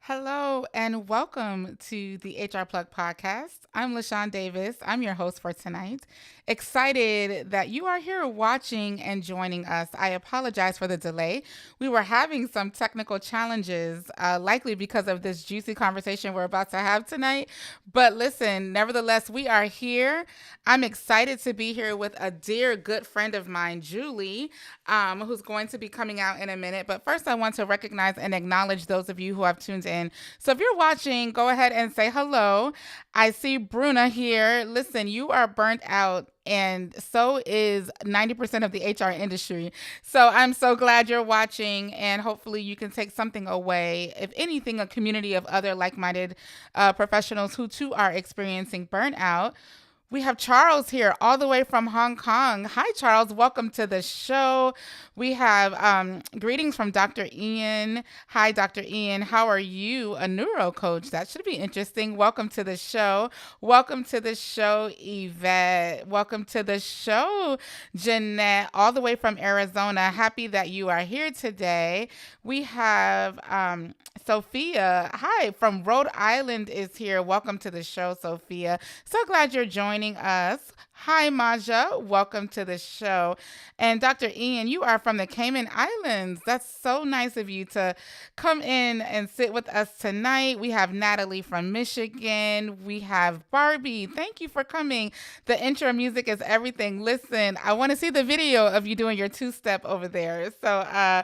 Hello and welcome to the HR Plug podcast. I'm LaShawn Davis. I'm your host for tonight. Excited that you are here watching and joining us. I apologize for the delay. We were having some technical challenges, likely because of this juicy conversation we're about to have tonight. But listen, nevertheless, we are here. I'm excited to be here with a dear good friend of mine, Julie, who's going to be coming out in a minute. But first, I want to recognize and acknowledge those of you who have tuned in. So if you're watching, go ahead and say hello. I see Bruna here. Listen, you are burnt out, and so is 90% of the HR industry. So I'm so glad you're watching, and hopefully you can take something away. If anything, a community of other like-minded professionals who too are experiencing burnout. We have Charles here all the way from Hong Kong. Hi, Charles. Welcome to the show. We have greetings from Dr. Ian. Hi, Dr. Ian. How are you? A neuro coach. That should be interesting. Welcome to the show. Welcome to the show, Yvette. Welcome to the show, Jeanette, all the way from Arizona. Happy that you are here today. We have Sophia. Hi, from Rhode Island is here. Welcome to the show, Sophia. So glad you're joining us. Hi, Maja. Welcome to the show. And Dr. Ian, you are from the Cayman Islands. That's so nice of you to come in and sit with us tonight. We have Natalie from Michigan. We have Barbie. Thank you for coming. The intro music is everything. Listen, I want to see the video of you doing your two-step over there. So,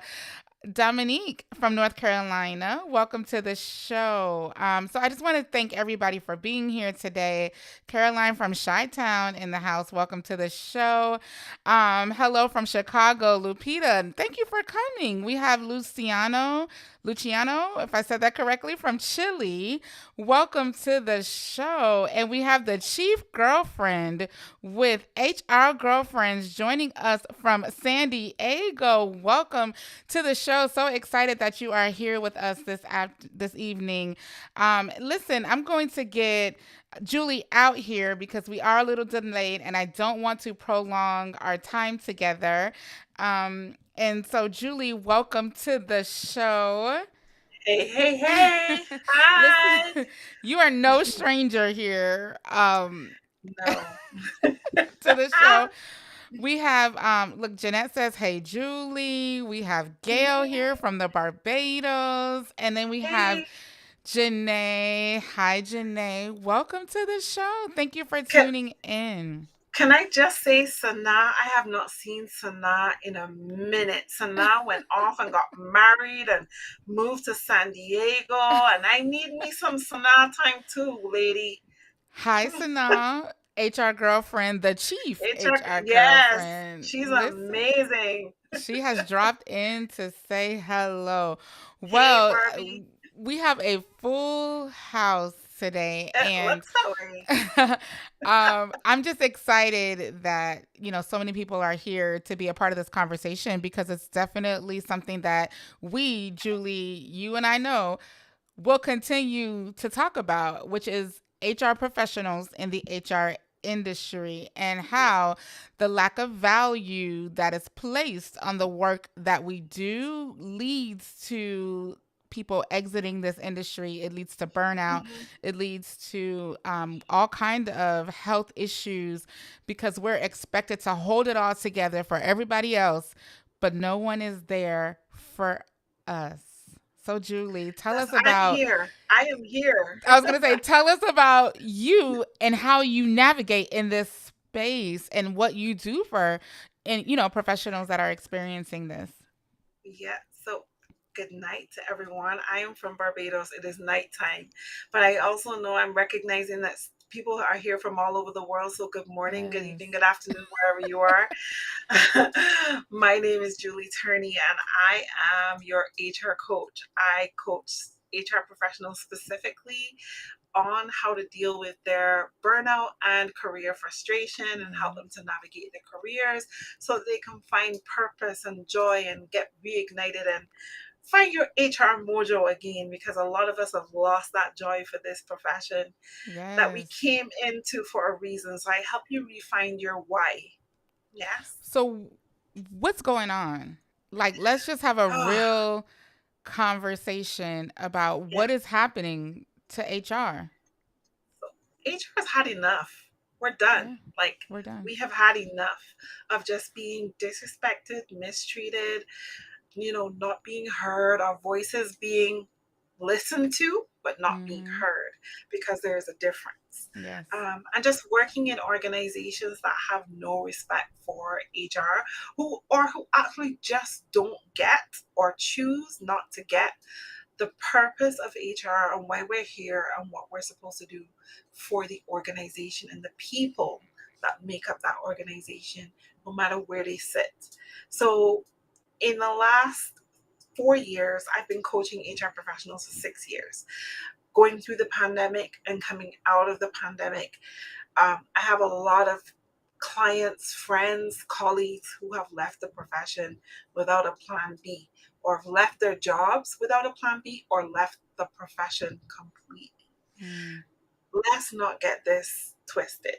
Dominique from North Carolina, welcome to the show. So I just want to thank everybody for being here today. Caroline from Chi-Town in the house, welcome to the show. Hello from Chicago, Lupita. Thank you for coming. We have Luciano, if I said that correctly, from Chile. Welcome to the show. And we have the chief girlfriend with HR Girlfriends joining us from San Diego. Welcome to the show. So excited that you are here with us this evening. Listen, I'm going to get Julie out here because we are a little delayed and I don't want to prolong our time together. And so, Julie, welcome to the show. Hey, hey, hey. Hi. Listen, you are no stranger here No. to the show. We have, look, Jeanette says, hey, Julie. We have Gail here from the Barbados. And then we have Hey. Janae. Hi, Janae. Welcome to the show. Thank you for Can, tuning in. can I just say, Sana? I have not seen Sana in a minute. Sana went off and got married and moved to San Diego, and I need me some Sana time too, lady. Hi, Sanaa, HR girlfriend, the chief HR Yes, girlfriend. she's Listen, amazing. she has dropped in to say hello. Hey, Well, Barbie. we have a full house today, It and looks that way. I'm just excited that, so many people are here to be a part of this conversation because it's definitely something that we, Julie, you and I know, will continue to talk about, which is HR professionals in the HR industry and how the lack of value that is placed on the work that we do leads to people exiting this industry. It leads to burnout. Mhm. It leads to all kind of health issues because we're expected to hold it all together for everybody else, but no one is there for us. So, Julie, tell us I'm about, here. I am here. I was going to say, tell us about you and how you navigate in this space and what you do for, and professionals that are experiencing this. Yeah. So good night to everyone. I am from Barbados. It is nighttime, but I also know I'm recognizing that people are here from all over the world. So good morning, good Yes. evening, good afternoon, wherever you are. My name is Julie Turney, and I am your HR coach. I coach HR professionals specifically on how to deal with their burnout and career frustration and help Yes. them to navigate their careers so that they can find purpose and joy and get reignited and find your HR mojo again, because a lot of us have lost that joy for this profession that we Yes. came into for a reason. So I help you refine your why. Yes. So, what's going on? Like, let's just have a Oh, real conversation about yeah. what is happening to HR. So HR has had enough. We're done. Yeah, Like, we're done. we have had enough of just being disrespected, mistreated, not being heard, our voices being listened to, but not being Mm-hmm. heard, because there is a difference. Yes. And just working in organizations that have no respect for HR, who actually just don't get or choose not to get the purpose of HR and why we're here and what we're supposed to do for the organization and the people that make up that organization, no matter where they sit. So in the last 4 years, I've been coaching HR professionals for 6 years, going through the pandemic and coming out of the pandemic. I have a lot of clients, friends, colleagues who have left the profession without a plan B, or have left their jobs without a plan B, or left the profession completely. Mm. Let's not get this twisted.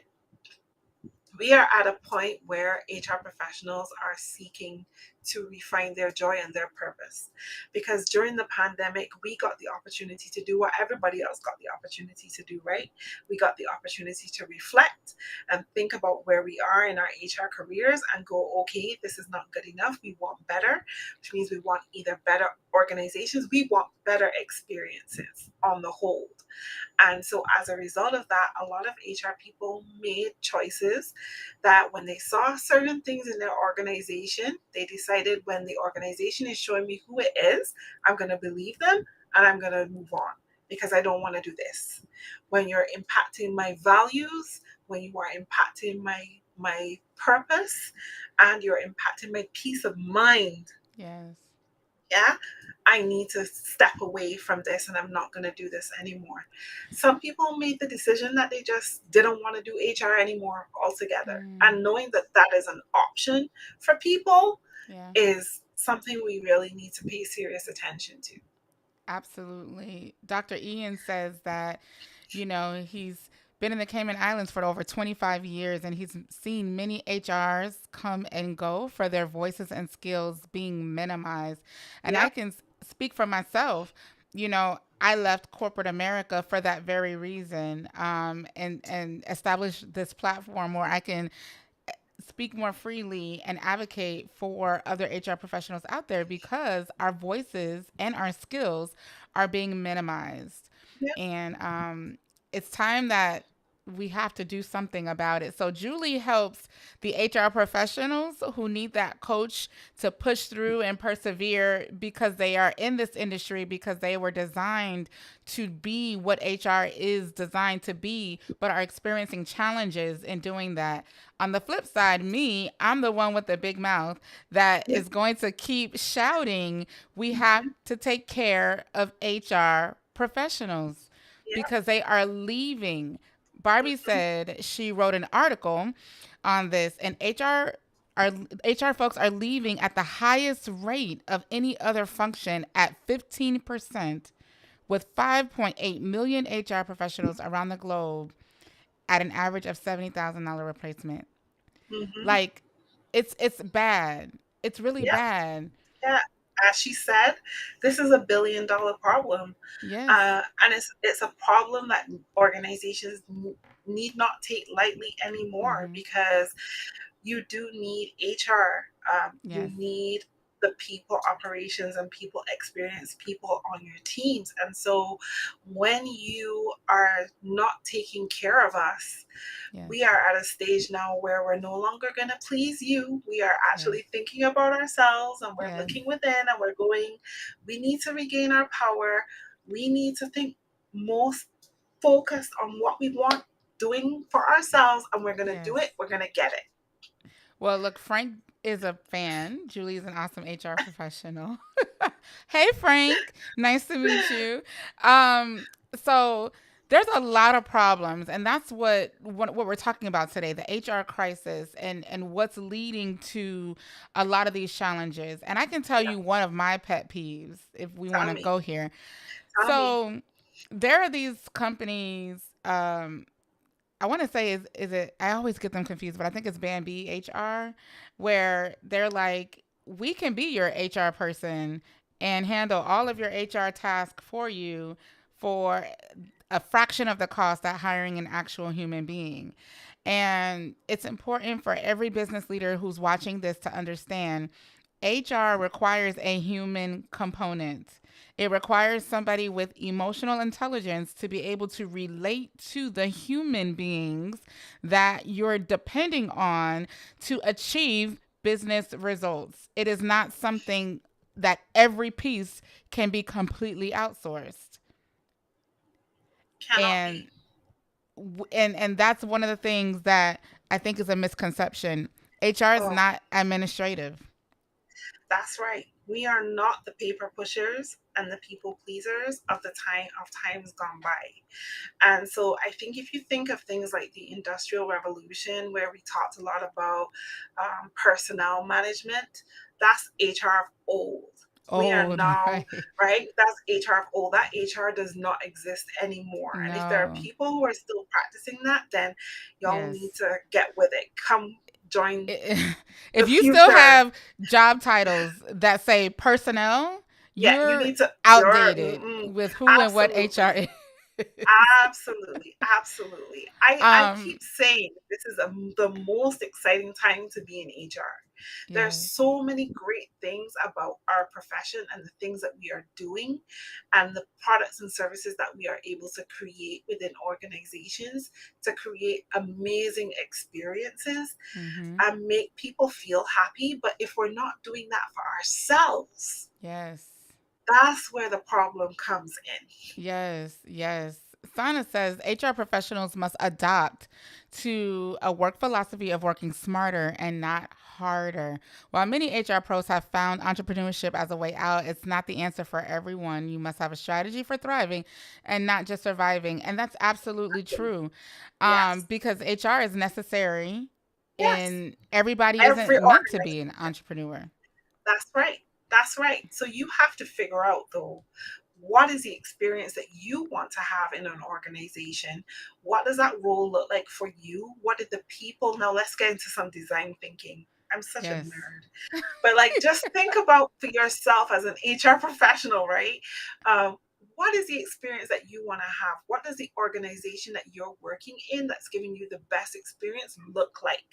We are at a point where HR professionals are seeking to refine their joy and their purpose. Because during the pandemic, we got the opportunity to do what everybody else got the opportunity to do, right? We got the opportunity to reflect and think about where we are in our HR careers and go, okay, this is not good enough. We want better, which means we want either better organizations, we want better experiences on the whole. And so, as a result of that, a lot of HR people made choices that when they saw certain things in their organization, they decided, when the organization is showing me who it is, I'm going to believe them and I'm going to move on, because I don't want to do this. When you're impacting my values, when you are impacting my purpose, and you're impacting my peace of mind, Yes. yeah, I need to step away from this and I'm not going to do this anymore. Some people made the decision that they just didn't want to do HR anymore altogether. Mm. And knowing that that is an option for people Yeah. is something we really need to pay serious attention to. Absolutely. Dr. Ian says that, he's been in the Cayman Islands for over 25 years and he's seen many HRs come and go for their voices and skills being minimized. And I Yep. can speak for myself. I left corporate America for that very reason, and established this platform where I can speak more freely and advocate for other HR professionals out there because our voices and our skills are being minimized. Yep. And it's time that we have to do something about it. So Julie helps the HR professionals who need that coach to push through and persevere because they are in this industry, because they were designed to be what HR is designed to be, but are experiencing challenges in doing that. On the flip side, me, I'm the one with the big mouth that Yep. is going to keep shouting, we have to take care of HR professionals Yep. because they are leaving. Barbie said she wrote an article on this, and HR folks are leaving at the highest rate of any other function at 15%, with 5.8 million HR professionals around the globe at an average of $70,000 replacement. Mm-hmm. Like, it's bad. It's really Yep. bad. Yeah. As she said, this is $1 billion problem. Yes. And it's a problem that organizations need not take lightly anymore, Mm-hmm. because you do need HR. You Yes. need the people operations and people experience people on your teams. And so when you are not taking care of us, Yes. we are at a stage now where we're no longer going to please you. We are Yes. actually thinking about ourselves, and we're Yes. looking within and we're going, we need to regain our power. We need to think most focused on what we want. doing for ourselves, and we're going to do Yes. it. We're going to get it. Well, look, Frank is a fan. Julie is an awesome HR professional. Hey, Frank. Nice to meet you. Um, so there's a lot of problems, and that's what we're talking about today, the HR crisis and what's leading to a lot of these challenges. And I can tell Yeah. you one of my pet peeves if we want Tell to me. go here. Tell me. So there are these companies, I want to say is it I always get them confused, but I think it's Bambi HR where they're like, we can be your HR person and handle all of your HR tasks for you for a fraction of the cost at hiring an actual human being. And it's important for every business leader who's watching this to understand HR requires a human component. It requires somebody with emotional intelligence to be able to relate to the human beings that you're depending on to achieve business results. It is not something that every piece can be completely outsourced. Cannot And be. and that's one of the things that I think is a misconception. HR is Oh, not administrative. that's right. We are not the paper pushers and the people pleasers of the times gone by. And so I think if you think of things like the Industrial Revolution, where we talked a lot about personnel management, that's HR of old. We are Oh, now, right. right? That's HR of old. That HR does not exist anymore. And if there are No. people who are still practicing that, then y'all need Yes. to get with it. Come join the If you still future. have job titles that say personnel, Yeah, you you're need to, you're, outdated with who and what HR absolutely. is. Absolutely, absolutely. I keep um, saying this is the most exciting time to be in HR. There's yes. so many great things about our profession and the things that we are doing and the products and services that we are able to create within organizations to create amazing experiences Mm-hmm. and make people feel happy. But if we're not doing that for ourselves, Yes. that's where the problem comes in. Yes, yes. Sana says HR professionals must adopt to a work philosophy of working smarter and not harder. While many HR pros have found entrepreneurship as a way out, it's not the answer for everyone. You must have a strategy for thriving and not just surviving. And that's absolutely true, Yes. because HR is necessary, Yes. and everybody isn't Every meant to be an organization. entrepreneur. That's right. That's right. So you have to figure out though, what is the experience that you want to have in an organization? What does that role look like for you? What did the people, now let's get into some design thinking. I'm such a Yes. nerd. But like, just think about for yourself as an HR professional, right? Um, what is the experience that you want to have? What does the organization that you're working in that's giving you the best experience look like?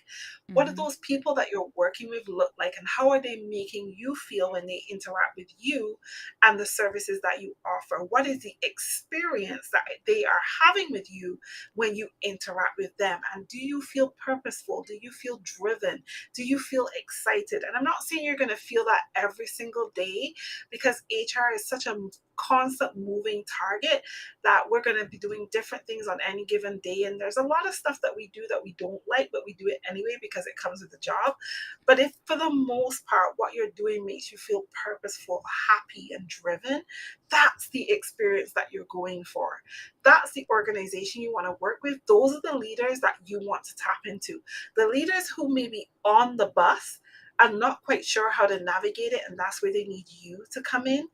What do Mm-hmm. those people that you're working with look like? And how are they making you feel when they interact with you and the services that you offer? What is the experience that they are having with you when you interact with them? And do you feel purposeful? Do you feel driven? Do you feel excited? And I'm not saying you're going to feel that every single day because HR is such a constant moving target that we're going to be doing different things on any given day. And there's a lot of stuff that we do that we don't like, but we do it anyway because it comes with the job. But if for the most part, what you're doing makes you feel purposeful, happy, and driven, that's the experience that you're going for. That's the organization you want to work with. Those are the leaders that you want to tap into. The leaders who may be on the bus and not quite sure how to navigate it, and that's where they need you to come in.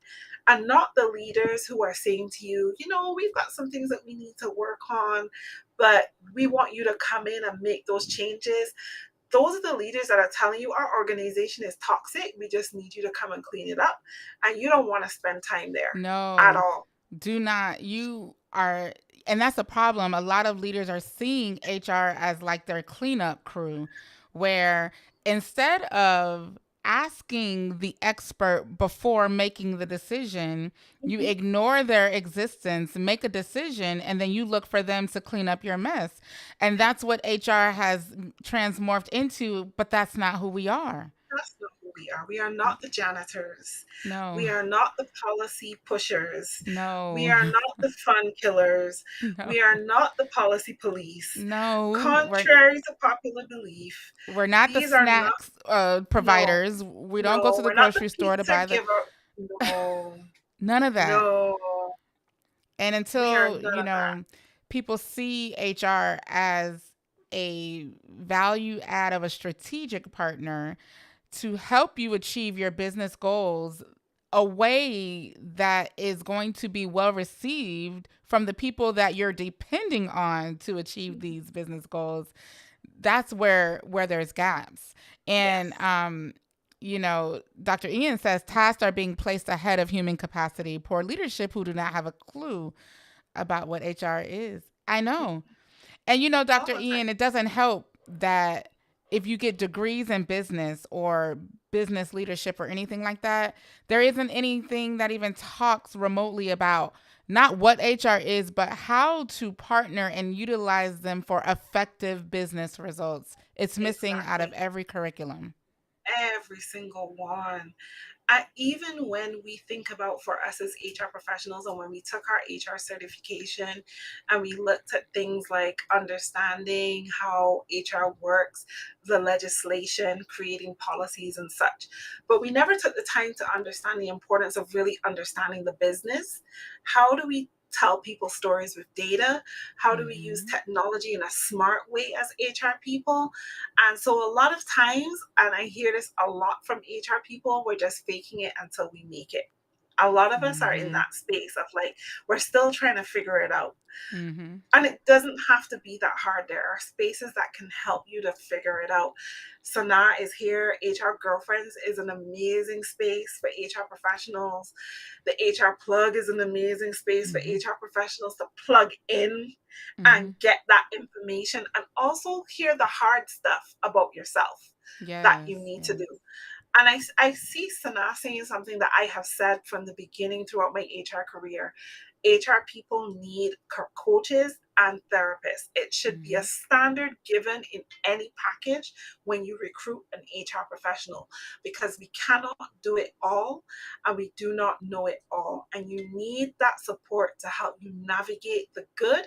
And not the leaders who are saying to you, you know, we've got some things that we need to work on, but we want you to come in and make those changes. Those are the leaders that are telling you our organization is toxic. We just need you to come and clean it up. And you don't want to spend time there at No, all. do not. You are, and that's a problem. A lot of leaders are seeing HR as like their cleanup crew, where instead of asking the expert before making the decision, you Mhm. ignore their existence, make a decision, and then you look for them to clean up your mess. And that's what HR has transmorphed into, but that's not who we are. That's not who we are. We are not the janitors. No. We are not the policy pushers. We No. are not the fun killers. No. We are not the policy police. No. Contrary to popular belief, We're not the these are not, snacks no, providers. We don't go no, to the we're not the grocery store to pizza buy the giver. No, none of that. no, And we are until, none of that. people see HR as a value add of a strategic partner to help you achieve your business goals, a way that is going to be well received from the people that you're depending on to achieve these business goals, that's where there's gaps. And Yes, Dr. Ian says tasks are being placed ahead of human capacity. Poor leadership who do not have a clue about what HR is. I know. And all Dr. the time. Ian, it doesn't help that if you get degrees in business or business leadership or anything like that, there isn't anything that even talks remotely about not what HR is, but how to partner and utilize them for effective business results. It's missing out of Exactly. every curriculum. Every single one. Even when we think about for us as HR professionals and when we took our HR certification and we looked at things like understanding how HR works, the legislation, creating policies and such, but we never took the time to understand the importance of really understanding the business. How do we tell people stories with data? How do we use Mm-hmm. technology in a smart way as HR people? And so a lot of times, and I hear this a lot from HR people, we're just faking it until we make it. A lot of us are in Mm-hmm. that space of like, we're still trying to figure it out. Mm-hmm. And it doesn't have to be that hard. There are spaces that can help you to figure it out. Sana is here. HR Girlfriends is an amazing space for HR professionals. The HR Plug is an amazing space for Mm-hmm. HR professionals to plug in Mm-hmm. and get that information and also hear the hard stuff about yourself that Yes. you need to Yes. do. And I see Sana saying something that I have said from the beginning throughout my HR career. HR people need coaches and therapists. It should be a Mm-hmm. standard given in any package when you recruit an HR professional because we cannot do it all and we do not know it all. And you need that support to help you navigate the good,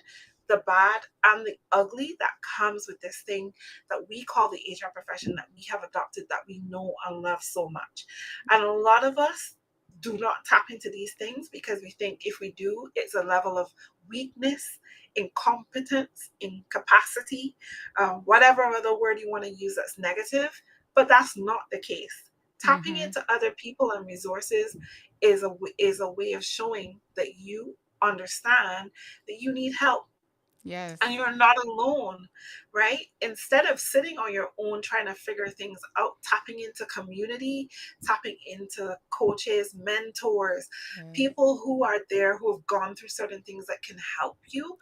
the bad, and the ugly that comes with this thing that we call the HR profession that we have adopted, that we know and love so much. And a lot of us do not tap into these things because we think if we do, it's a level of weakness, incompetence, incapacity, whatever other word you want to use that's negative. But that's not the case. Tapping Mm-hmm. into other people and resources is a way of showing that you understand that you need help Yes. and you're not alone, right? Instead of sitting on your own trying to figure things out, tapping into community, tapping into coaches, mentors, Yes. people who are there who have gone through certain things that can help you.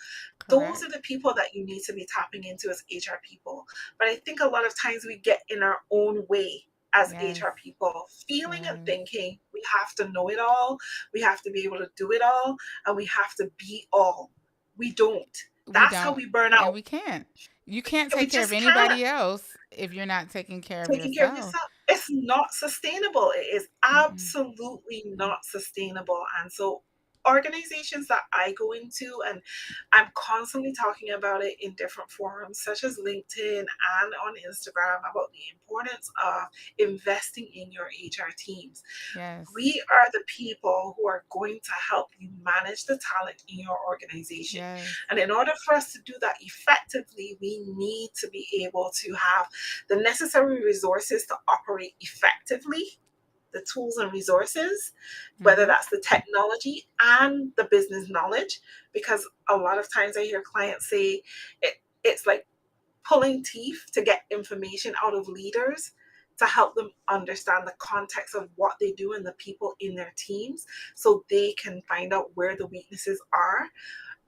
Those are Correct. the people that you need to be tapping into as HR people. But I think a lot of times we get in our own way as Yes. HR people, feeling and Yes. thinking we have to know it all, we have to be able to do it all, and we have to be all. We don't. We That's how don't, we burn and out. we can't. You can't We take care of just can't. anybody else if you're not taking care of Taking care of yourself. yourself. It's not sustainable. It is Mm-mm. absolutely not sustainable. And so organizations that I go into, and I'm constantly talking about it in different forums such as LinkedIn and on Instagram about the importance of investing in your HR teams. Yes. We are the people who are going to help you manage the talent in your organization. Yes. And in order for us to do that effectively, we need to be able to have the necessary resources to operate effectively, the tools and resources, whether Mm-hmm. that's the technology and the business knowledge. Because a lot of times I hear clients say it's like pulling teeth to get information out of leaders to help them understand the context of what they do and the people in their teams so they can find out where the weaknesses are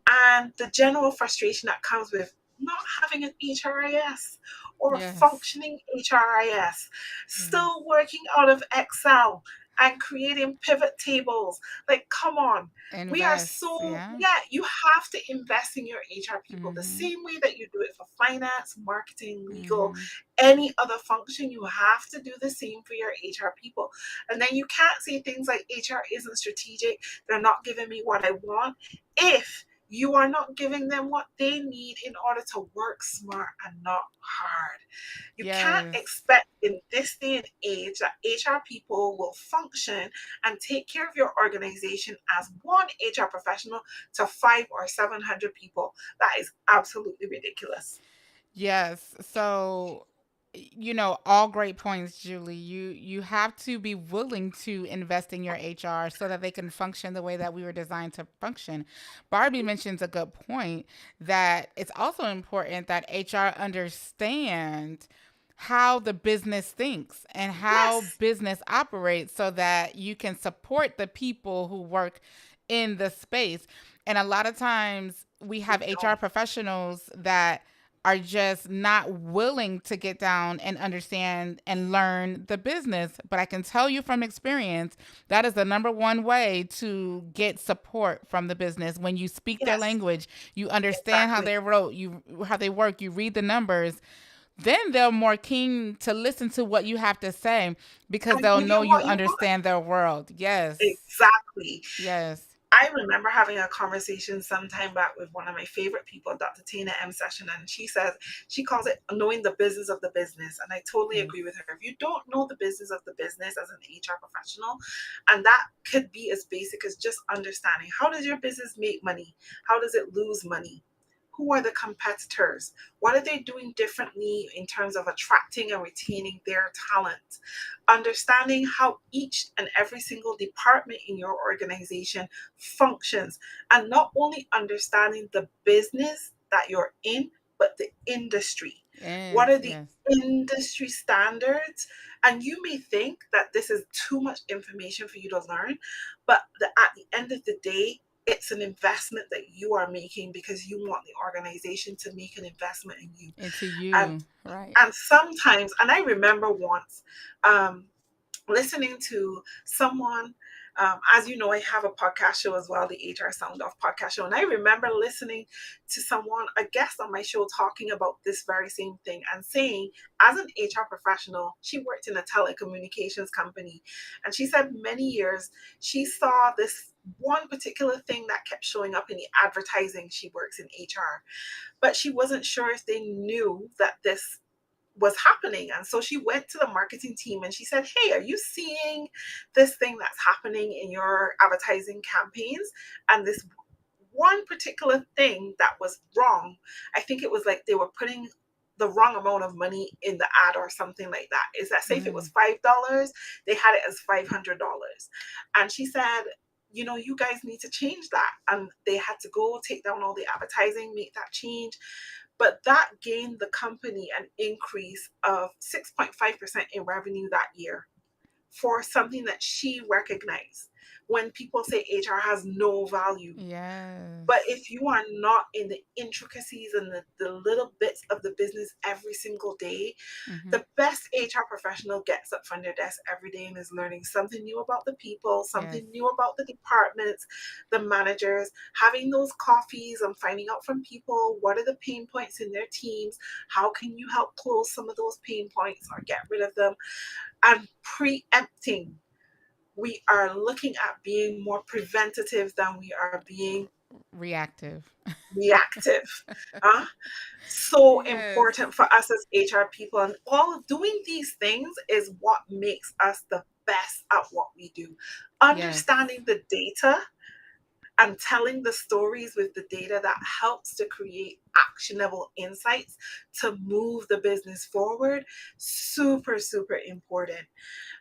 and the general frustration that comes with not having an HRIS or a Yes. functioning HRIS, Yes. still working out of Excel. and creating pivot tables. Like, come on. We are Invest. so, Yeah. yeah, you have to invest in your HR people the Mm-hmm. same way that you do it for finance, marketing, legal, Mm-hmm. any other function. You have to do the same for your HR people. And then you can't say things like HR isn't strategic, they're not giving me what I want, if you are not giving them what they need in order to work smart and not hard. You can't Yes. expect in this day and age that HR people will function and take care of your organization as one HR professional to 500 or 700 people. That is absolutely ridiculous. Yes. So, all great points, Julie. You have to be willing to invest in your HR so that they can function the way that we were designed to function. Barbie mentions a good point that it's also important that HR understand how the business thinks and how Yes, business operates so that you can support the people who work in the space. And a lot of times we have we HR don't. professionals that are just not willing to get down and understand and learn the business. But I can tell you from experience, that is the number one way to get support from the business. When you speak their Yes, language, you understand how exactly. they wrote, how they work, you read the numbers, then they're more keen to listen to what you have to say because And they'll give know you you what you want. understand their world. Yes. Exactly. Yes. I remember having a conversation sometime back with one of my favorite people, Dr. Tina M. Session, and she says she calls it knowing the business of the business. And I totally Yes. agree with her. If you don't know the business of the business as an HR professional, and that could be as basic as just understanding how does your business make money? How does it lose money? Who are the competitors? What are they doing differently in terms of attracting and retaining their talent? Understanding how each and every single department in your organization functions, and not only understanding the business that you're in, but the industry. What Yes. are the Yes. industry standards? And you may think that this is too much information for you to learn, but at the end of the day, it's an investment that you are making because you want the organization to make an investment in you. Into And you. Right. sometimes, and I remember once, um, listening to someone. As you know, I have a podcast show as well, the HR Sound Off podcast show. And I remember listening to someone, a guest on my show, talking about this very same thing and saying, as an HR professional, she worked in a telecommunications company. And she said many years she saw this one particular thing that kept showing up in the advertising. She works in HR, but she wasn't sure if they knew that this was happening. And so she went to the marketing team and she said, "Hey, are you seeing this thing that's happening in your advertising campaigns?" And this one particular thing that was wrong, I think it was like they were putting the wrong amount of money in the ad or something like that. Is that, say if it was Mm. $5, they had it as $500. And she said, you guys need to change that. And they had to go take down all the advertising, make that change. But that gained the company an increase of 6.5% in revenue that year for something that she recognized. When people say HR has no value, but Yes. if you are not in the intricacies and the little bits of the business every single day, Mm-hmm. the best HR professional gets up from their desk every day and is learning something new about the people, Yes. something new about the departments, the managers, having those coffees and finding out from people what are the pain points in their teams, how can you help close some of those pain points or get rid of them, and preempting. We are looking at being more preventative than we are being Reactive. reactive. Huh? So Yes. important for us as HR people. And all of doing these things is what makes us the best at what we do. Yes. Understanding the data and telling the stories with the data that helps to create actionable insights to move the business forward. Super, super important.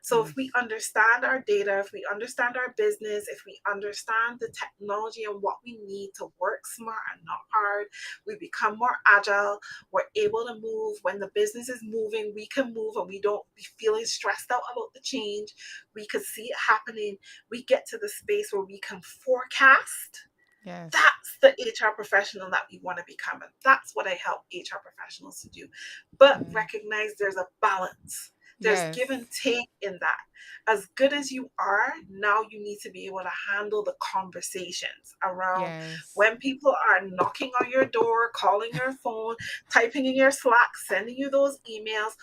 So if Yes. we understand our data, if we understand our business, if we understand the technology and what we need to work smart and not hard, we become more agile. We're able to move. When the business is moving, we can move and we don't be feeling stressed out about the change. We can see it happening. We get to the space where we can forecast. Yes. That's the HR professional that we want to become. And that's what I help HR professionals to do. But Yeah. recognize there's a balance. There's give Yes. and take in that. As good as you are, now you need to be able to handle the conversations around Yes. when people are knocking on your door, calling your phone, typing in your Slack, sending you those emails.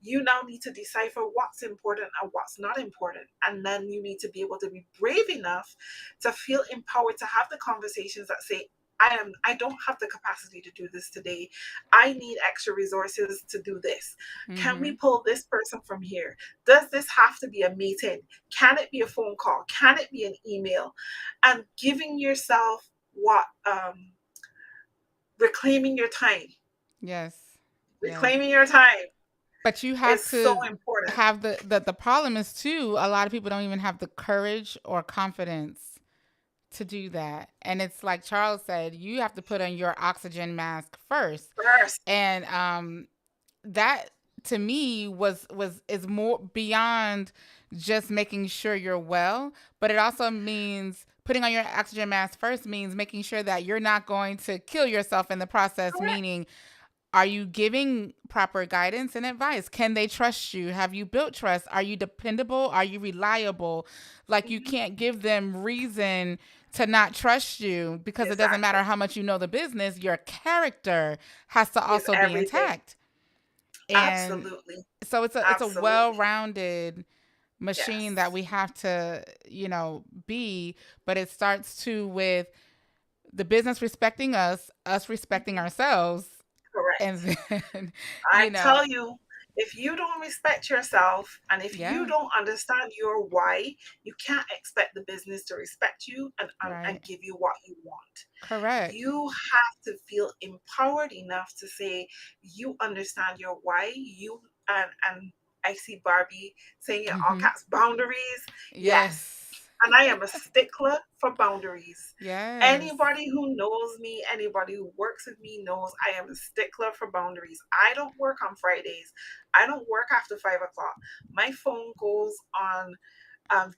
You now need to decipher what's important and what's not important. And then you need to be able to be brave enough to feel empowered to have the conversations that say, I don't have the capacity to do this today. I need extra resources to do this. Can we Mhm. pull this person from here? Does this have to be a meeting? Can it be a phone call? Can it be an email? And giving yourself what reclaiming your time. Yes. Yes. Reclaiming your time But you have is so to important. have the problem is too, a lot of people don't even have the courage or confidence to do that. And it's like Charles said, you have to put on your oxygen mask first. First, And that to me was is more beyond just making sure you're well, but it also means putting on your oxygen mask first means making sure that you're not going to kill yourself in the process, correct. meaning are you giving proper guidance and advice? Can they trust you? Have you built trust? Are you dependable? Are you reliable? Like you Mhm. can't give them reason to not trust you because it doesn't Exactly. matter how much you know the business, your character has to Is also be everything. intact. And Absolutely. so it's a Absolutely. well-rounded machine that Yes. we have to, be, but it starts too with the business respecting us respecting Mhm. ourselves, Correct. and then, I you know, tell you, if you don't respect yourself and if you yeah, don't understand your why, you can't expect the business to respect you and right, give you what you want. correct. You have to feel empowered enough to say you understand your why. And I see Barbie saying in all Hmm. caps boundaries. Yes. Yes, And I am a stickler for boundaries. yes. Anybody who knows me, anybody who works with me knows I am a stickler for boundaries. I don't work on Fridays. I don't work after 5 o'clock. My phone goes on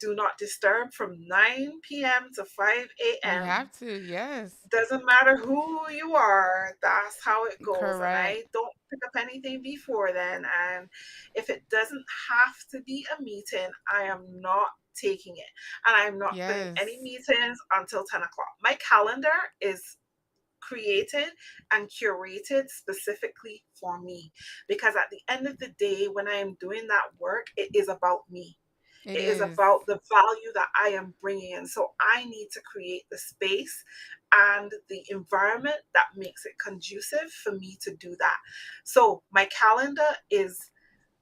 do not disturb from 9 p.m. to 5 You a.m. have to, yes, Doesn't matter who you are, that's how it goes. And correct. I don't pick up anything before then. And if it doesn't have to be a meeting, I am not taking it. And I'm not putting Yes, any meetings until 10 o'clock. My calendar is created and curated specifically for me because at the end of the day, when I am doing that work, it is about me. it It is is. about the value that I am bringing in. So I need to create the space and the environment that makes it conducive for me to do that. So my calendar is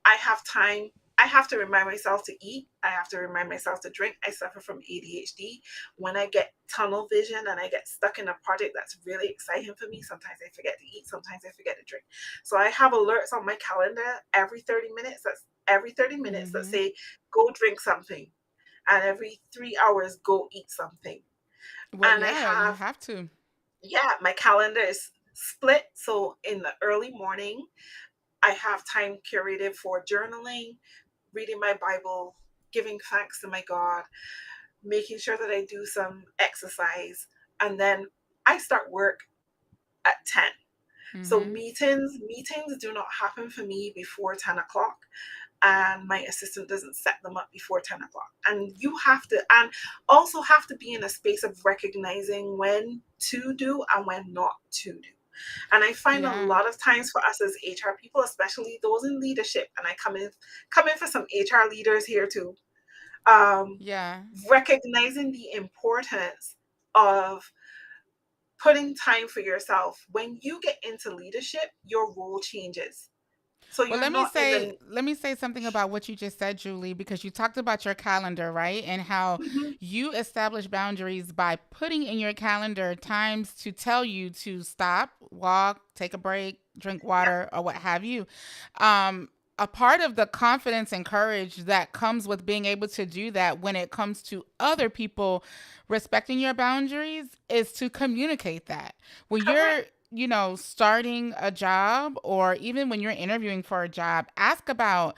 I have time. I have to remind myself to eat. I have to remind myself to drink. I suffer from ADHD. When I get tunnel vision and I get stuck in a project that's really exciting for me, sometimes I forget to eat, sometimes I forget to drink. So I have alerts on my calendar every 30 minutes. That's every 30 minutes that Mm-hmm. say, go drink something. And every 3 hours, go eat something. Well, And I yeah, you have, have to. yeah, my calendar is split. So in the early morning, I have time curated for journaling, reading my Bible, giving thanks to my God, making sure that I do some exercise, and then I start work at 10. So Mm-hmm. meetings do not happen for me before 10 o'clock. And my assistant doesn't set them up before 10 o'clock. And you have to, and also have to be in a space of recognizing when to do and when not to do. And I find a Yeah, lot of times for us as HR people, especially those in leadership, and I come in for some HR leaders here too, um, yeah. recognizing the importance of putting time for yourself. When you get into leadership, your role changes. So Well, you're not in the let me say something about what you just said, Julie, because you talked about your calendar, right? And how Mhm. you establish boundaries by putting in your calendar times to tell you to stop, walk, take a break, drink Yeah, water, or what have you. Um, a part of the confidence and courage that comes with being able to do that when it comes to other people respecting your boundaries is to communicate that. When correct. you're starting a job or even when you're interviewing for a job, ask about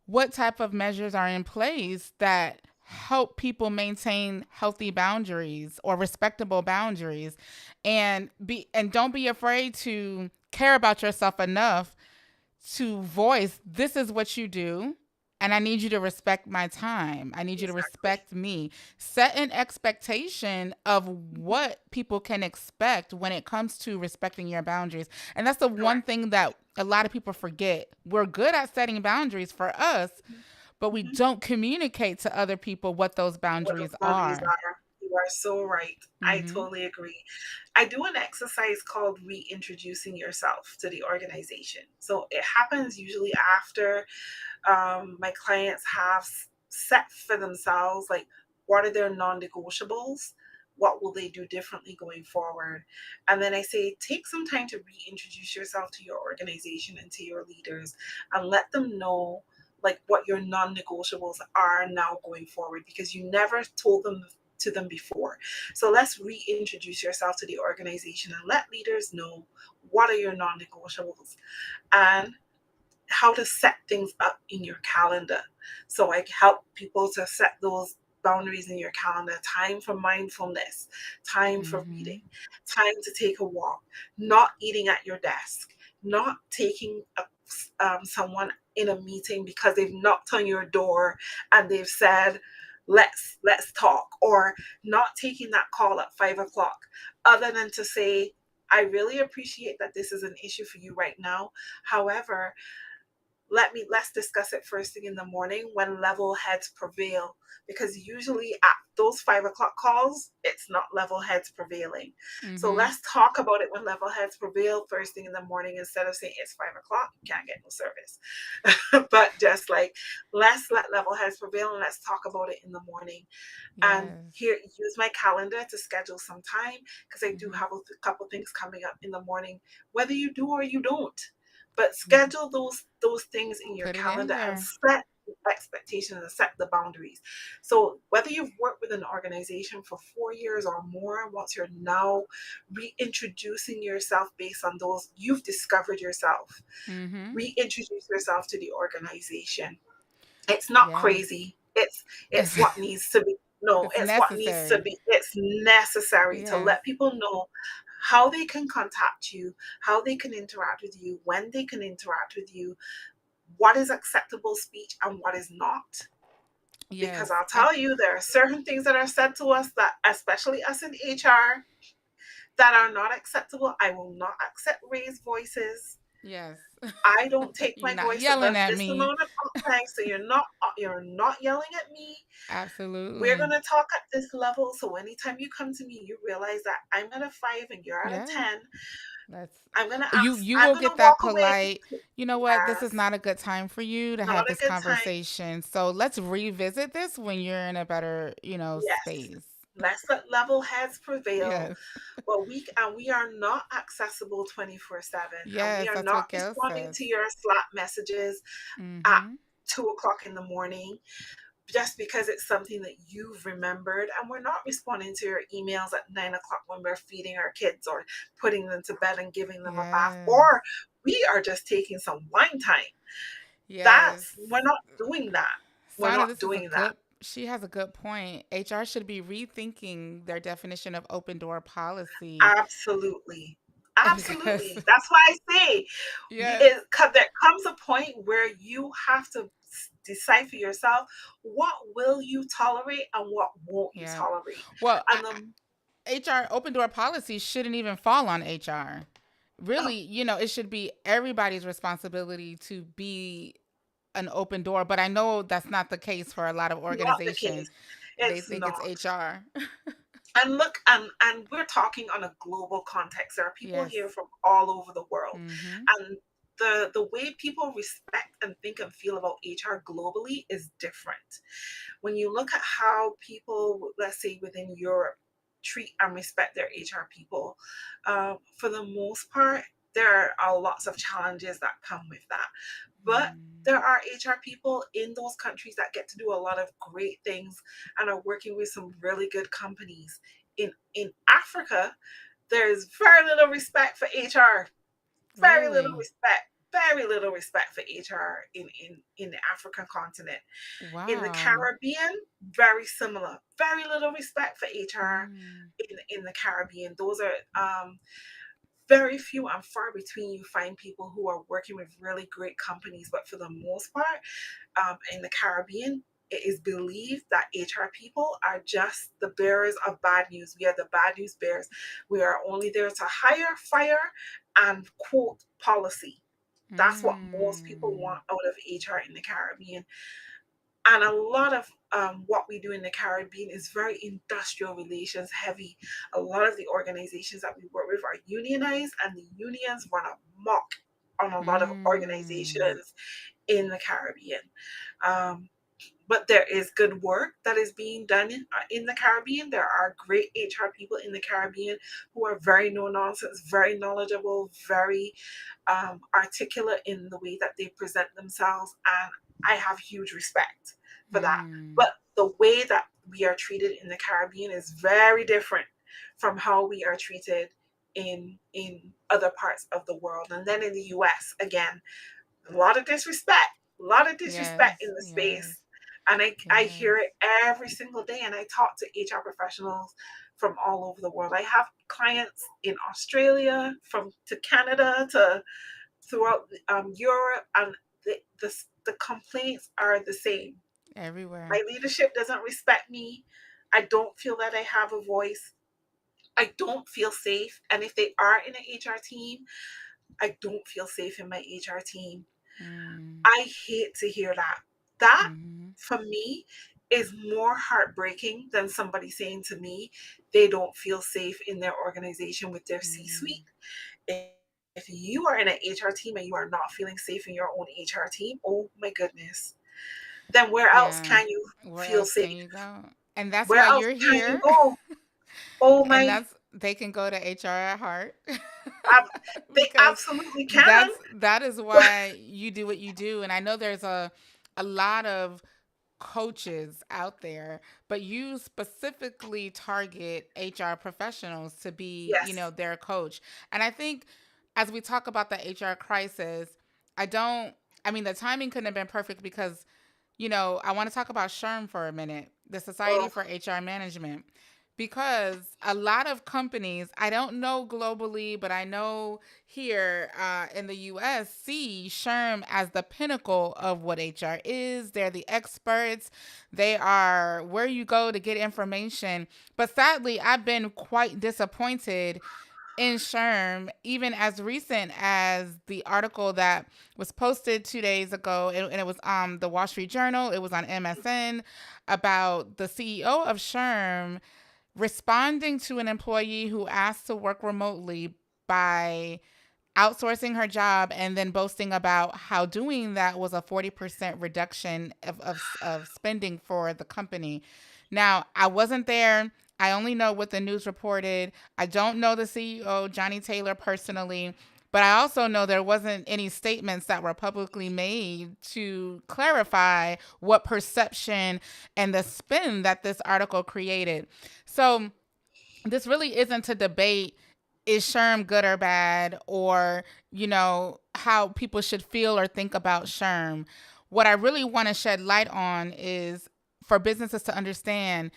what type of measures are in place that help people maintain healthy boundaries or respectable boundaries, and don't be afraid to care about yourself enough to voice this is what you do, and I need you to respect my time. I need you to Exactly. respect me. Set an expectation of Mhm. what people can expect when it comes to respecting your boundaries. And that's the one Correct. thing that a lot of people forget. We're good at setting boundaries for us, Mhm. but we Mhm. don't communicate to other people what those What those boundaries boundaries are. are. You are so right. I Mhm. totally agree. I do an exercise called reintroducing yourself to the organization. So it happens usually after my clients have set for themselves, like, what are their non-negotiables, what will they do differently going forward, and then I say take some time to reintroduce yourself to your organization and to your leaders and let them know like what your non-negotiables are now going forward, because you never told them to them before. So let's reintroduce yourself to the organization and let leaders know what are your non-negotiables and how to set things up in your calendar. So I help people to set those boundaries in your calendar: time for mindfulness, time for reading, Mhm. time to take a walk, not eating at your desk, not taking someone in a meeting because they've knocked on your door and they've said, let's talk, or not taking that call at 5 o'clock, other than to say, I really appreciate that this is an issue for you right now. However, let's discuss it first thing in the morning when level heads prevail, because usually at those 5 o'clock calls it's not level heads prevailing. So Mhm. let's talk about it when level heads prevail first thing in the morning, instead of saying it's 5 o'clock, you can't get no service. But just like, let's let level heads prevail and let's talk about it in the morning. And Yes. here, use my calendar to schedule some time, because I do Mhm. have a couple things coming up in the morning, whether you do or you don't. But schedule those things in your Put it in calendar and there. set the expectations and set the boundaries. So whether you've worked with an organization for 4 years or more, once you're now reintroducing yourself based on those, you've discovered yourself. Mhm. Reintroduce yourself to the organization. It's not Yes. crazy. It's It's, what needs to be. No, it's it's what needs to necessary. be. It's necessary to Yes. let people know how they can contact you, how they can interact with you, when they can interact with you, what is acceptable speech and what is not. Because Yes. I'll I tell you, there are certain things that are said to us that, especially us in HR, that are not acceptable. I will not accept raised voices. yes. I don't take You're my not voice yelling above at this me. amount of time, so you're not yelling at me. We're Absolutely. gonna talk at this level. So anytime you come to me, you realize that I'm at a 5 and you're at a Yeah. 10. That's I'm gonna you ask. you I'm will gonna get walk that away. polite, you know what, this is Yes, not a good time for you to have not a this good time. conversation. So let's revisit this when you're in a better, Yes, space. let's let level heads prevail. Yes. But we are not accessible 24/7, and we Yes, are that's not what Gail responding says. to your Slack messages at Mhm. 2 o'clock in the morning, just because it's something that you've remembered. And we're not responding to your emails at 9 o'clock when we're feeding our kids or putting them to bed and giving them a bath, Yes. or we are just taking some wine time. Yes. We're not doing that. We're Sana, not this is a doing that. good she has a good point. HR should be rethinking their definition of open door policy Absolutely. because Absolutely. That's why I say yes. there comes a point where you have to decide for yourself, what will you tolerate and what won't you Yeah. tolerate. Well, And the HR open door policy shouldn't even fall on HR. oh, Really, it should be everybody's responsibility to be an open door, but I know that's not the case for a lot of not the organizations. case. They It's think it's not. HR. And look, and we're talking on a global context. There are people Yes. here from all over the world. Mhm. And the way people respect and think and feel about HR globally is different. When you look at how people, let's say within Europe, treat and respect their HR people, for the most part, there are lots of challenges that come with that. But Mm. there are HR people in those countries that get to do a lot of great things and are working with some really good companies. In Africa, there's very little respect for HR. Very little Really? respect. Very little respect for HR in the African continent. In the Wow. Caribbean, very similar. Very little respect for HR Mm. in the Caribbean. Those are very few and far between you find people who are working with really great companies. But for the most part, in the Caribbean, it is believed that HR people are just the bearers of bad news. We are the bad news bearers. We are only there to hire, fire, and quote policy. That's what most people Mm. want out of HR in the Caribbean. And a lot of what we do in the Caribbean is very industrial relations heavy. A lot of the organizations that we work with are unionized, and the unions run amok on a lot of Mm. organizations in the Caribbean. Um, but there is good work that is being done in the Caribbean. There are great HR people in the Caribbean who are very no nonsense, very knowledgeable, very articulate in the way that they present themselves. And I have huge respect for that. Mm. But the way that we are treated in the Caribbean is very different from how we are treated in other parts of the world. And then in the US, again, a lot of disrespect, a lot of disrespect Yes. in the Yes. space. And I Yes. hear it every single day. And I talk to HR professionals from all over the world. I have clients in Australia, from to Canada, to throughout Europe, and the complaints are the same. Everywhere. My leadership doesn't respect me. I don't feel that I have a voice. I don't feel safe. And if they are in an HR team, I don't feel safe in my HR team. Mm. I hate to hear that. That, Mm-hmm. for me, is more heartbreaking than somebody saying to me they don't feel safe in their organization with their C Mm. suite. If you are in an HR team and you are not feeling safe in your own HR team, oh my goodness, then where else Yeah. can you Where feel else can safe? you go? And that's Where why else you're can you here. go? Oh And my, that's they can go to HR at Heart. ab- they Because absolutely can. that is why you do what you do. And I know there's a lot of coaches out there, but you specifically target HR professionals to be, Yes. their coach. And I think as we talk about the HR crisis, I don't I mean the timing couldn't have been perfect because I want to talk about SHRM for a minute, the Society Oh, for HR Management, because a lot of companies, I don't know globally, but I know here in the US, see SHRM as the pinnacle of what HR is. They're the experts, they are where you go to get information. But sadly, I've been quite disappointed in SHRM, even as recent as the article that was posted 2 days ago, and it was the Wall Street Journal. It was on MSN about the CEO of SHRM responding to an employee who asked to work remotely by outsourcing her job and then boasting about how doing that was a 40% reduction of spending for the company. Now, I wasn't there. I only know what the news reported. I don't know the CEO, Johnny Taylor, personally, but I also know there wasn't any statements that were publicly made to clarify what perception and the spin that this article created. So, this really isn't to debate is SHRM good or bad, or how people should feel or think about SHRM. What I really want to shed light on is for businesses to understand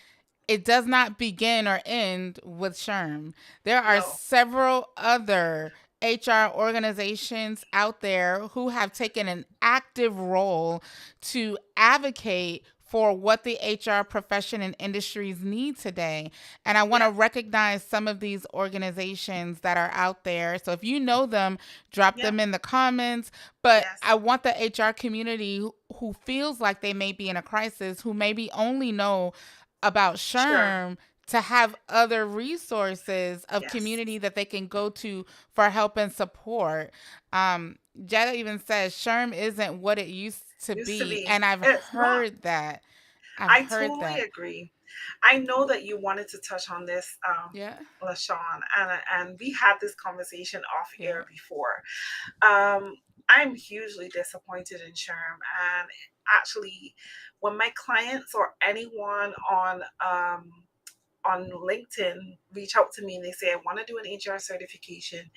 it does not begin or end with SHRM. There are no. several other HR organizations out there who have taken an active role to advocate for what the HR profession and industries need today. And I want to Yes. recognize some of these organizations that are out there. So if you know them, drop Yeah. them in the comments. But Yes. I want the HR community who feels like they may be in a crisis, who maybe only know about Sure. SHRM, to have other resources of Yes. community that they can go to for help and support. Jetta even says SHRM isn't what it used to Used to be, be. and I've It's not. heard that. I've I heard totally that. agree. I know that you wanted to touch on this, Yeah, LaShawn, and we had this conversation off yeah. air before. Um, I'm hugely disappointed in Sherm, and actually, when my clients or anyone on LinkedIn reach out to me and they say, I want to do an HR certification,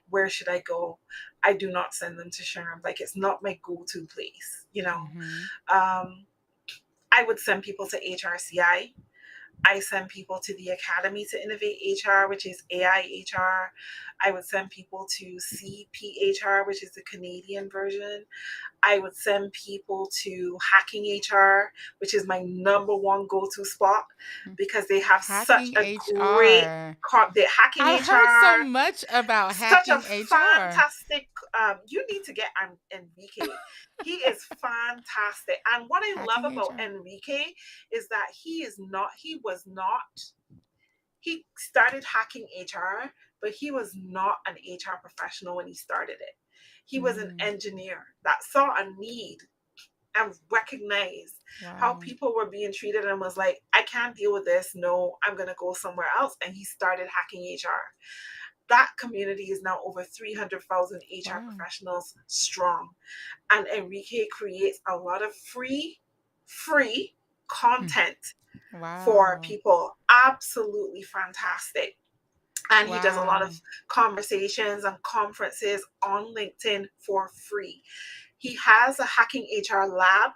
where should I go? I do not send them to Sherm. Like, it's not my go to place, you know. Mm-hmm. Um, I would send people to HRCI. I send people to the Academy to Innovate HR, which is AIHR. I would send people to CPHR, which is the Canadian version. I would send people to Hacking HR, which is my number one go-to spot because they have such Hacking a great HR. the Hacking I've heard so HR, much about such a hacking HR. fantastic you need to get Enrique. He is fantastic. And what I love Hacking about HR. Enrique is that he started Hacking HR, but he was not an HR professional when he started it. He was an Mm, engineer that saw a need and recognized how wow. people were being treated and was like, I can't deal with this. No, I'm going to go somewhere else. And he started Hacking HR. That community is now over 300,000 HR Wow. professionals strong. And Enrique creates a lot of free Hmm. content for Wow. people. Absolutely fantastic. And he does a lot of Wow. conversations and conferences on LinkedIn for free. He has a Hacking HR lab,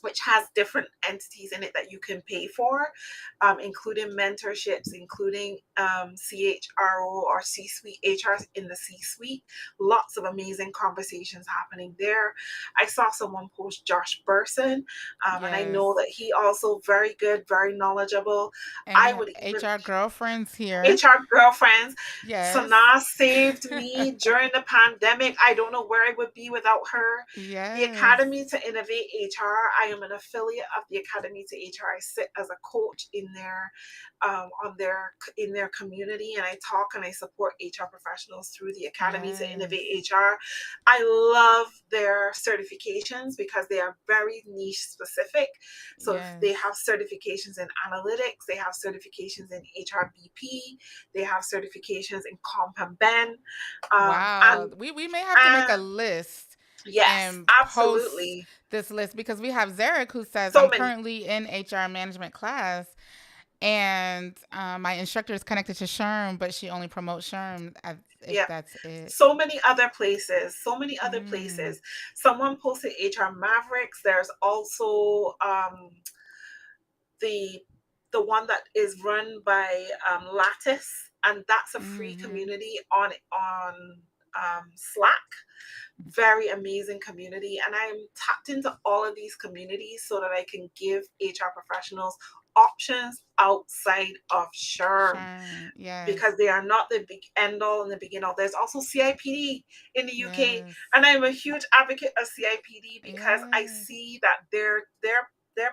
which has different entities in it that you can pay for, including mentorships, including CHRO or C suite, HR in the C suite. Lots of amazing conversations happening there. I saw someone post Josh Burson, and I Yes. know that he also very good, very knowledgeable. And we I have would even HR girlfriends here. HR girlfriends. Yes. Sanaa saved me during the pandemic. I don't know where I would be without her. The Yes. Academy to Innovate HR. I am an affiliate of the Academy to HR. I sit as a coach in their community, and I talk and I support HR professionals through the Academy to Yes. Innovate HR. I love their certifications because they are very niche specific. So Yes. they have certifications in analytics, they have certifications in HRBP, they have certifications in Comp and Ben, Wow. We may have to make and a list yes, and post absolutely, this list because we have Zarek who says, so I'm many. currently in HR management class and my instructor is connected to SHRM, but she only promotes SHRM if Yeah, that's it. so many other places, so many other Mm, places. Someone posted HR Mavericks. There's also the the one that is run by Lattice, and that's a free mm-hmm. community on Slack. Very amazing community, and I'm tapped into all of these communities so that I can give HR professionals options outside of SHRM SHRM. Yes. because they are not the big end all and the begin all. There's also CIPD in the UK, Yes. and I'm a huge advocate of CIPD because I Yes. see that their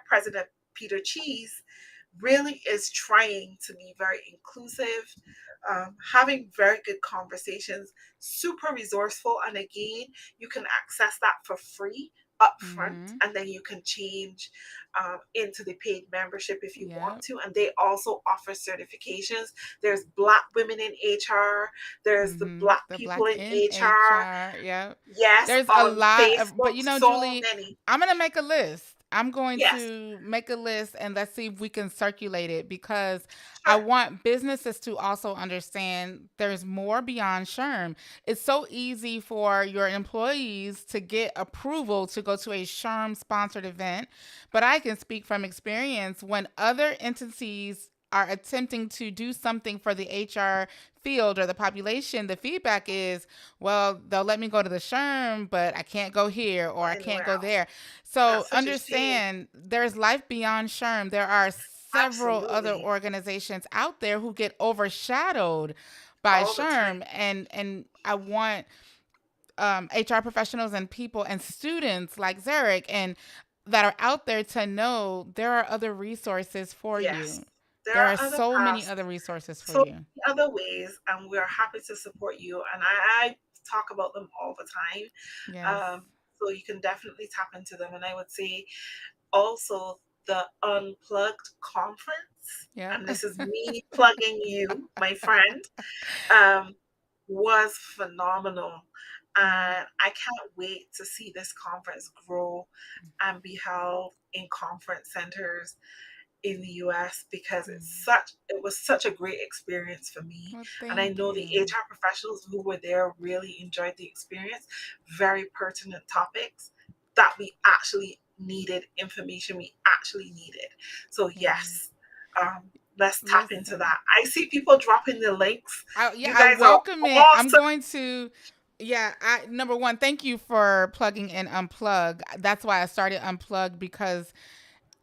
president Peter Cheese really is trying to be very inclusive, having very good conversations, super resourceful. And again, you can access that for free upfront, Mm-hmm. and then you can change into the paid membership if you want Yep. to. And they also offer certifications. There's Black women in HR, there's the Mm-hmm. Black The people Black in in HR. HR. Yep. Yes, There's a on lot of, but Facebook, you know, so Julie, many. I'm gonna make a list. I'm going Yes, to make a list and let's see if we can circulate it because I sure. want businesses to also understand there's more beyond SHRM. It's so easy for your employees to get approval to go to a SHRM sponsored event, but I can speak from experience when other entities are attempting to do something for the HR field or the population, the feedback is, well, they'll let me go to the SHRM, but I can't go here or Or I can't anywhere go else. there. So That's such a shame. understand there's life beyond SHRM. There are several other Absolutely. organizations out there who get overshadowed by All the time. SHRM. And I want HR professionals and people and students like Zarek and that are out there to know there are other resources for Yes. you. There There are are other so many paths, other resources for so you. many other ways, and we're happy to support you. And I talk about them all the time. Yes. So you can definitely tap into them. And I would say also the Unplugged conference, Yep. and this is me plugging you, my friend, um, was phenomenal. Mm, And I can't wait to see this conference grow and be held in conference centers in the US because mm. it was such a great experience for me. Well, And I thank know the you. HR professionals who were there really enjoyed the experience. Very pertinent topics that we actually needed, information we actually needed. So Yes. yes. let's tap into Listen. that. I see people dropping the links. Yeah, You I guys are welcome it. I'm awesome. going to, yeah, I number one, thank you for plugging in Unplug. That's why I started Unplug, because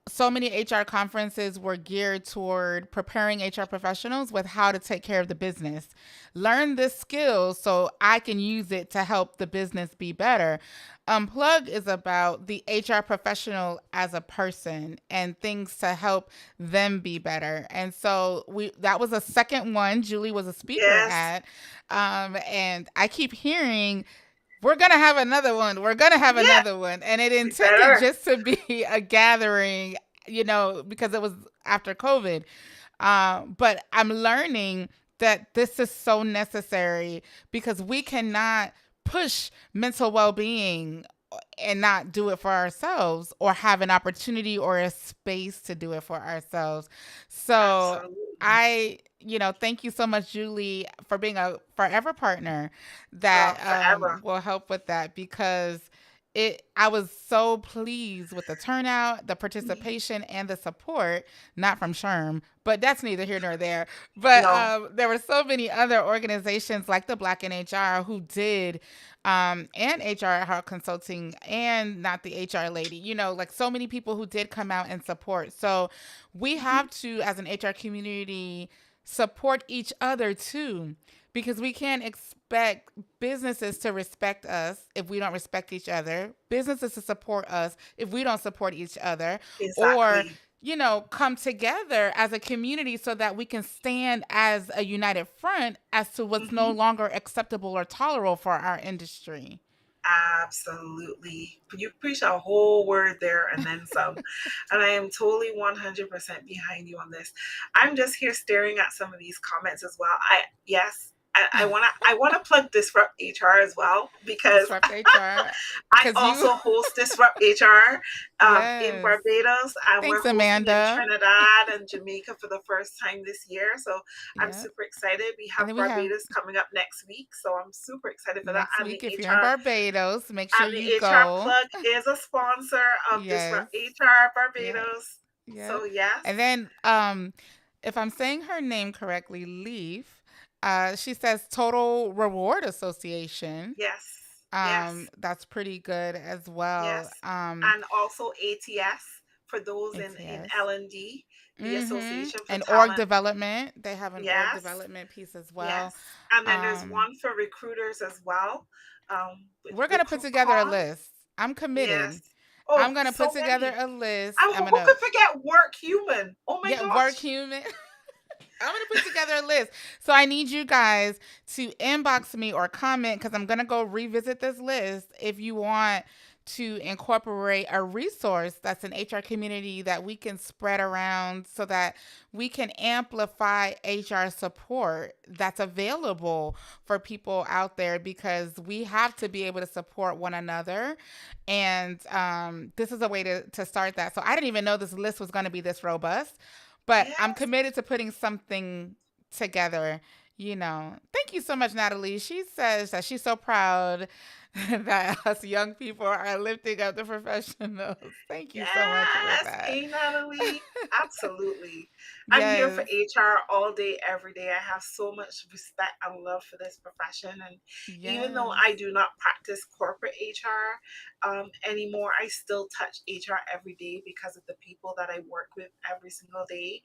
so many HR conferences were geared toward preparing HR professionals with how to take care of the business. Learn this skill so I can use it to help the business be better. Unplug is about the HR professional as a person and things to help them be better. And so we that was a second one Julie was a speaker Yes. at. And I keep hearing we're gonna have another one. We're gonna have Yeah. another one, and it We intended better. just to be a gathering, because it was after COVID. But I'm learning that this is so necessary, because we cannot push mental well-being and not do it for ourselves, or have an opportunity or a space to do it for ourselves. So Absolutely. thank you so much, Julie, for being a forever partner that Forever. will help with that, because I was so pleased with the turnout, the participation, and the support, not from SHRM, but that's neither here nor there. But No, there were so many other organizations like the Black in HR who did, and HR Heart Consulting, and not the HR lady, like so many people who did come out and support. So we have to, as an HR community, support each other too, because we can't expect businesses to respect us if we don't respect each other, businesses to support us if we don't support each other, or exactly. come together as a community so that we can stand as a united front as to what's no Hmm. longer acceptable or tolerable for our industry. Absolutely. You preach a whole word there and then some. And I am totally 100% behind you on this. I'm just here staring at some of these comments as well. Yes, I want to plug Disrupt HR as well, because Disrupt HR, I because you, also host Disrupt HR in yes. Barbados, and we're Thanks, hosting in Amanda. Trinidad and Jamaica for the first time this year. So I'm Yep. super excited. We And have then we have Barbados coming up next week, so I'm super excited for that. next And the week, if you're in HR Barbados, make sure and the you HR go. Plug is a sponsor of Yes. Disrupt HR Yep. Barbados. Yep. So yes, And then, if I'm saying her name correctly, Leaf, she says Total Reward Association. yes, yes, That's pretty good as well. yes, and also ATS for those in ATS. L&D, the Association for And org Talent. development. They have an org Yes, development piece as well. yes, and then there's Um, one for recruiters as well, with we're gonna put together a RecruitCon. list. I'm Yes. committing. I'm Oh, gonna put so together many. a list. And I'm who gonna could forget Work Human? Oh my Yeah, work gosh. human. I'm gonna put together a list. So I need you guys to inbox me or comment, because I'm gonna go revisit this list, if you want to incorporate a resource that's an HR community that we can spread around, so that we can amplify HR support that's available for people out there, because we have to be able to support one another. And this is a way to start that. So I didn't even know this list was going to be this robust, but I'm Yes. committed to putting something together. Thank you so much, Natalie. She says that she's so proud that us young people are lifting up the professionals. Thank you so much for Yes. that. Hey, Natalie. Absolutely. I'm here for Yes, HR all day, every day. I have so much respect and love for this profession. And even though yes, I do not practice corporate HR anymore, I still touch HR every day because of the people that I work with every single day.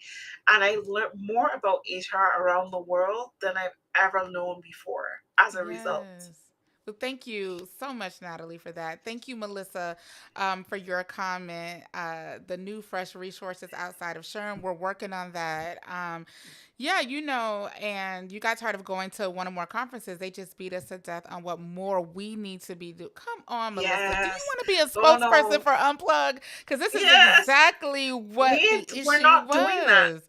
And I learn more about HR around the world than I've ever known before as a result. yes. Well, thank you so much, Natalie, for that. Thank you, Melissa, for your comment. The new fresh resources outside of SHRM, we're working on that. Yeah, and you got tired of going to one or more conferences. They just beat us to death on what more we need to be doing. Come on, Melissa. Do you Yes. want to be a No, spokesperson no. for Unplug? Because this is Yes. exactly what the We're issue not doing that. was.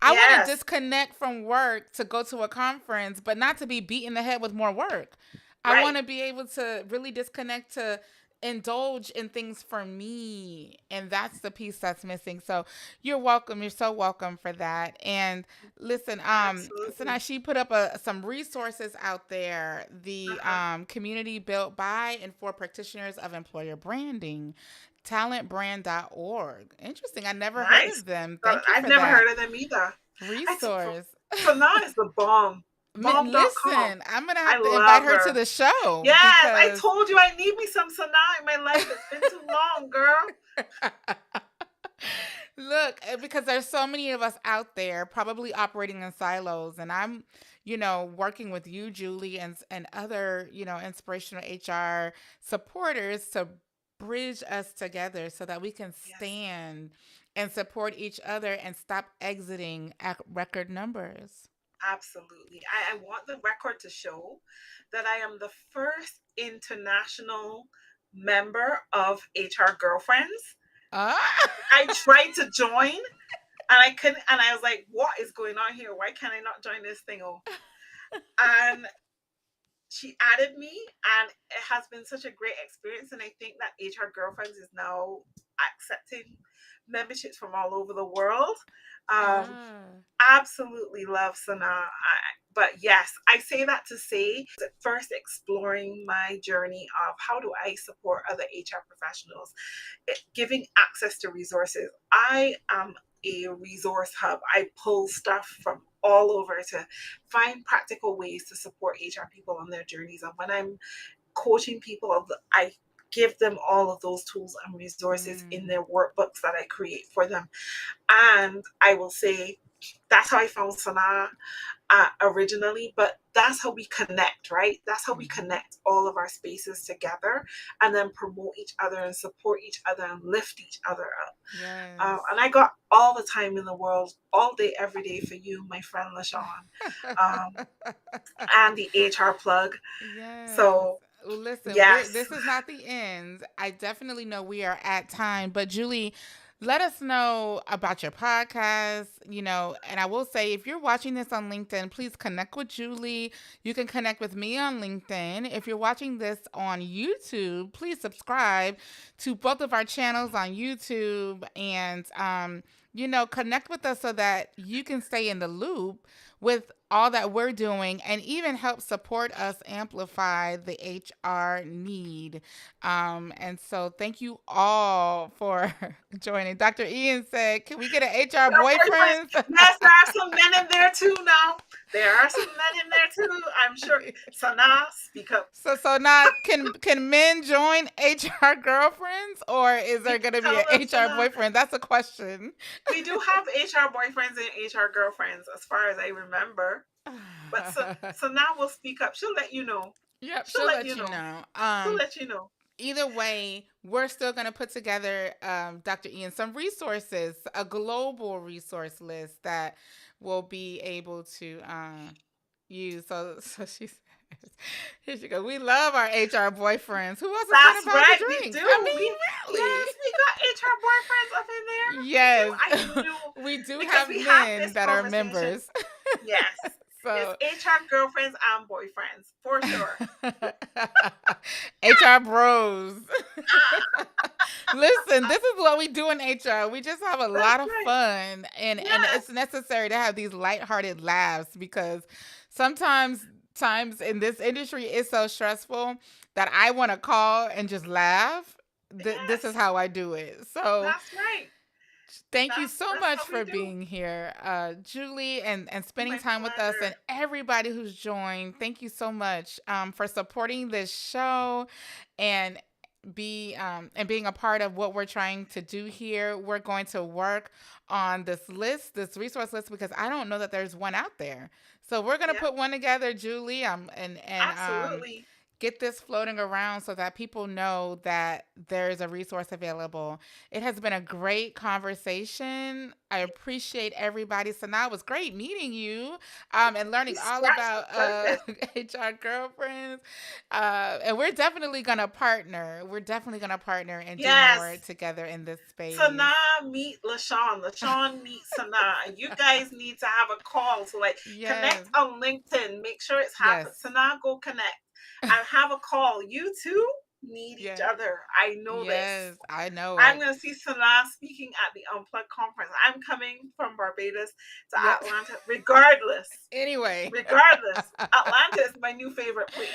I want to Yes. disconnect from work to go to a conference, but not to be beat in the head with more work. I Right. want to be able to really disconnect, to indulge in things for me. And that's the piece that's missing. So you're welcome. You're so welcome for that. And listen, so now Absolutely. she put up some resources out there. The Uh-huh. community built by and for practitioners of employer branding. talentbrand.org. Interesting. I never heard Nice. of them. Thank you I've for never that heard of them either. resource. Sanaa is the bomb. Bomb.com. Listen, I'm going to I have to invite love her to her. the show Yes, I because told you I need me some Sanaa in my life. It's been too long, girl. look, because there's so many of us out there probably operating in silos, and I'm, working with you, Julie, and other, inspirational HR supporters to bridge us together so that we can Yes, stand and support each other and stop exiting at record numbers. absolutely. I want the record to show that I am the first international member of HR Girlfriends. Ah! I tried to join and I couldn't, and I was like, what is going on here? Why can't I not join this thing? Oh, and she added me, and it has been such a great experience. And I think that HR Girlfriends is now accepting memberships from all over the world. Um, Ah. Absolutely love Sanaa. But yes, I say that to say, first exploring my journey of how do I support other HR professionals, giving access to resources. I am a resource hub. I pull stuff from all over to find practical ways to support HR people on their journeys. And when I'm coaching people, I give them all of those tools and resources in Mm. their workbooks that I create for them. And I will say that's how I found Sanaa originally, but that's how we connect, right? That's how we Mm-hmm. connect all of our spaces together and then promote each other and support each other and lift each other up. Yes. And I got all the time in the world, all day, every day for you, my friend LaShawn, um, and the HR plug. Yes. So, Well, listen, yes, this is not the end. I definitely know we are at time, but Julie, let us know about your podcast, and I will say if you're watching this on LinkedIn, please connect with Julie. You can connect with me on LinkedIn. If you're watching this on YouTube, please subscribe to both of our channels on YouTube and connect with us so that you can stay in the loop with all that we're doing and even help support us amplify the HR need. And so thank you all for joining. Dr. Ian said, can we get an HR boyfriend? yes, there are some men in there too now. There are some men in there too, I'm sure. Sanaa, speak up. So not can men join HR girlfriends or is there going to be Tell an them, HR Sanaa. boyfriend? That's a question. We do have HR boyfriends and HR girlfriends, as far as I remember. But Sanaa will speak up. She'll let you know. Yep, She'll she'll let let you you know. know. She'll let you know. Either way, we're still going to put together, Dr. Ian, some resources, a global resource list that we'll be able to use. So she says, here she goes. We love our HR boyfriends. Who else is going to That's buy the right. We drinks? I do. mean, really? Yes, we got HR boyfriends up in there. We do. Yes, I knew we do because have we have men this that are conversation. members. Yes. It's So HR girlfriends and boyfriends for sure. HR bros. Listen, this is what we do in HR. We just have a That's lot of right. fun and Yes. it's necessary to have these lighthearted laughs because sometimes times in this industry is so stressful that I want to call and just laugh. This is Yes. how I do it. So That's right. thank you so That's much how we for do. being here, Julie, and spending My time with us, and pleasure. everybody who's joined. Thank you so much for supporting this show and being a part of what we're trying to do here. We're going to work on this list, this resource list, because I don't know that there's one out there. So we're gonna Yeah, put one together, Julie, and absolutely. get this floating around so that people know that there's a resource available. It has been a great conversation. I appreciate everybody. So now it was great meeting you and We learning all scratched the about surface. HR girlfriends. And we're definitely going to partner. We're definitely going to partner and do more Yes. together in this space. Sanaa meet LaShawn. LaShawn meet Sanaa. You guys need to have a call. So like Yes. connect on LinkedIn. Make sure it's happened. Yes. Sanaa, go connect and have a call. You two need each Yes. other. I know this. Yes. I know I'm it. gonna see Sanaa speaking at the Unplugged conference. I'm coming from Barbados to Yeah. Atlanta regardless. Anyway. Regardless. Atlanta is my new favorite place.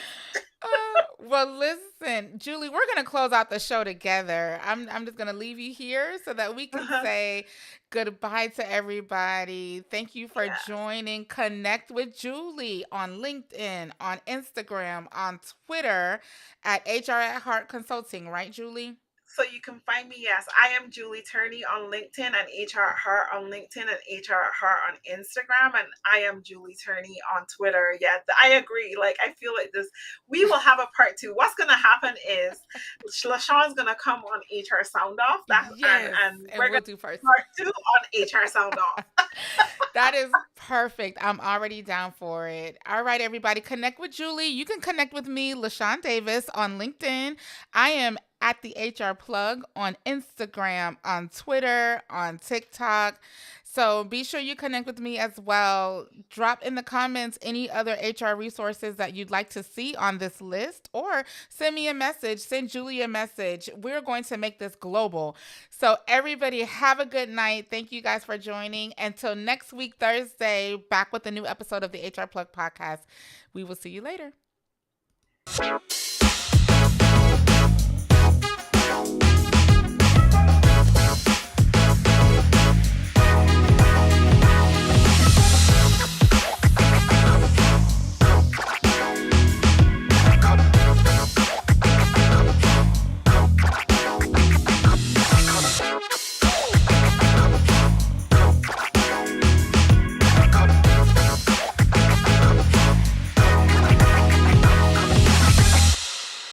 Well, listen, Julie, we're gonna close out the show together. I'm just gonna leave you here so that we can Uh-huh. say goodbye to everybody. Thank you for Yes. joining. Connect with Julie on LinkedIn, on Instagram, on Twitter at HR at Heart Consulting, right, Julie? So you can find me, yes. I am Julie Turney on LinkedIn and HR at Heart on LinkedIn and HR at Heart on Instagram. And I am Julie Turney on Twitter. Yeah, I agree. Like, I feel like this, we will have a part two. What's going to happen is LaShaw's going to come on HR Sound Off Yes, and and we're we'll going do to first. part two on HR Sound Off. That is perfect. I'm already down for it. All right, everybody, connect with Julie. You can connect with me, LaShawn Davis, on LinkedIn. I am at the HR Plug on Instagram, on Twitter, on TikTok. So be sure you connect with me as well. Drop in the comments any other HR resources that you'd like to see on this list, or send me a message, send Julie a message. We're going to make this global. So everybody have a good night. Thank you guys for joining. Until next week, Thursday, back with a new episode of the HR Plug podcast. We will see you later.